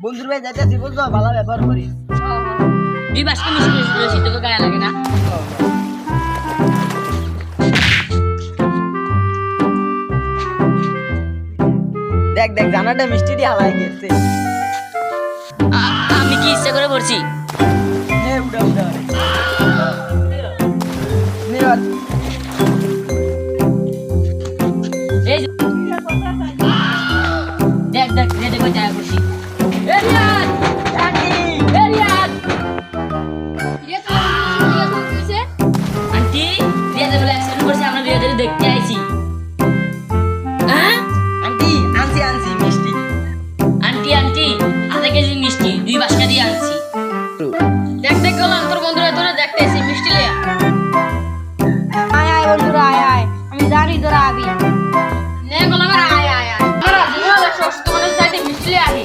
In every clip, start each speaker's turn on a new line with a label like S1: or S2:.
S1: বন্ধুর ভাই যাইতেছি বুঝছো, ভালো ব্যবহার করিস।
S2: দুই বাসকে মিষ্টি মিষ্টি বলেছি, তোকে গায়ে লাগে না?
S1: দেখ দেখ জানাটা মিষ্টি দিয়ে হালাই গেছে।
S2: আমি কি ইচ্ছা করে পড়ছি?
S1: নে উড়া উড়া নে আর
S2: এই যে- দেখ দেখ রেডে করে যায় পড়ছি। এই রিয়াদ! এই রিয়াদ! আন্টি, রিয়াদের বলে অ্যাক্সিডেন্ট করছে, আমরা রিয়াদের দেখতে আইছি। হ্যাঁ?
S1: আন্টি আনছি আনছি মিষ্টি।
S2: আন্টি আন্টি, আধা কেজি মিষ্টি 2 বাসকা দিয়ে আনছি। দেখ দেখ গেলাম তোর বন্ধুরা তোরা দেখতে এসে মিষ্টি লিয়া।
S3: আয় আয় বন্ধুরা আয় আয়, আমি জানি তোরা আবি।
S2: নে গেলাম আয় আয় আয়। আমরা জীবনে সস্ত মানে সাইডে মিষ্টি লিয়া আহি।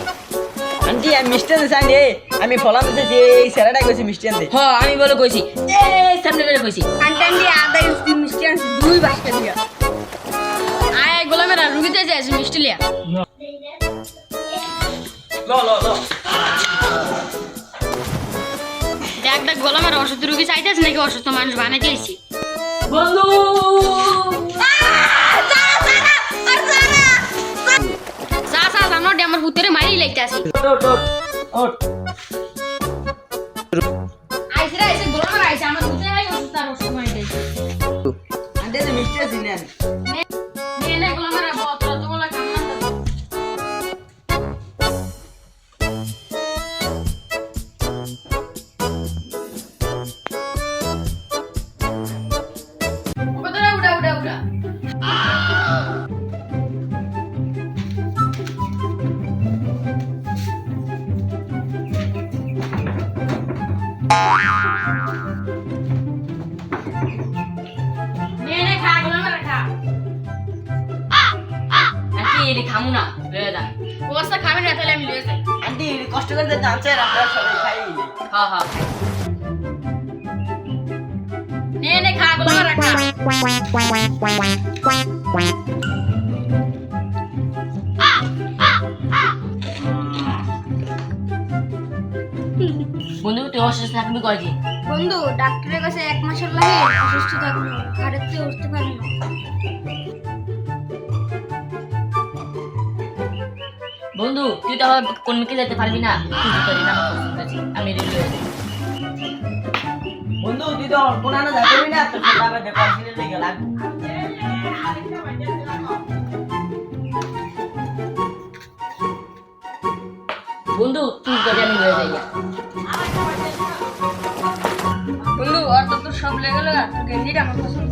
S1: আন্টি আমি মিষ্টি আনতে চাই রে, আমি ফলাম দিতেছি এই স্যারাটা কইছি মিষ্টি আনতে।
S2: হ আমি বলে কইছি, এই সামনে বেরে কইছি।
S3: আন্টি আন্টি আধা কেজি মিষ্টি আনছি 2 বাস্কেট দিয়া।
S2: আয় আয় গোলামের রুগীতে যাইছে মিষ্টি লিয়া। দেখ দেখ গোলামের অসুস্থ রুগী চাইতেছে নাকি অসুস্থ মানুষ বানাইতে আইছি। বন্ধু সা সা জানো ডে আমার পুতরে মারি লাইতে আসি। আইছে রে আইছে গোলামের আইছে আমার পুতরে আই অসুস্থ আর অসুস্থ মারি দিয়েছে।
S1: আন্টি আমি মিষ্টি আনছি নেন।
S2: নে নে গোলামের বতরা তো বলা কাম না। উড়া উড়া উড়া উড়া নে নে খা গোলামের খা। আন্টি এলি খামু না লয়ে যা। অবস্থা খাবে না তাহলে আমি লয়ে যাই।
S1: আন্টি কষ্ট করে জানছে আপনারা সবাই খাই।
S2: হ্যাঁ হ্যাঁ নে নে খা গোলামের খা। বন্ধু তুই অসুস্থ থাকবি কয়দিন?
S3: বন্ধু ডাক্তারের কাছে 1 মাসের লাগে অসুস্থ থাকলো, ঘাড়ের থেকে উঠতে পারি না।
S2: বন্ধু তুই তো আবার কোন মেকে যেতে পারবি না, তুই পারি না আমার পছন্দ আছে, আমি রেডি হয়ে যাই।
S1: বন্ধু তুই তো কোনানো যাবি না, তোর সাথে আবার দেখো আসলে লেগে লাগবে।
S2: বন্ধু তুই করে আমি হয়ে যাই। বন্ধু আর তো তোর সব লেগে তোর গেঞ্জিটা আমার পছন্দ।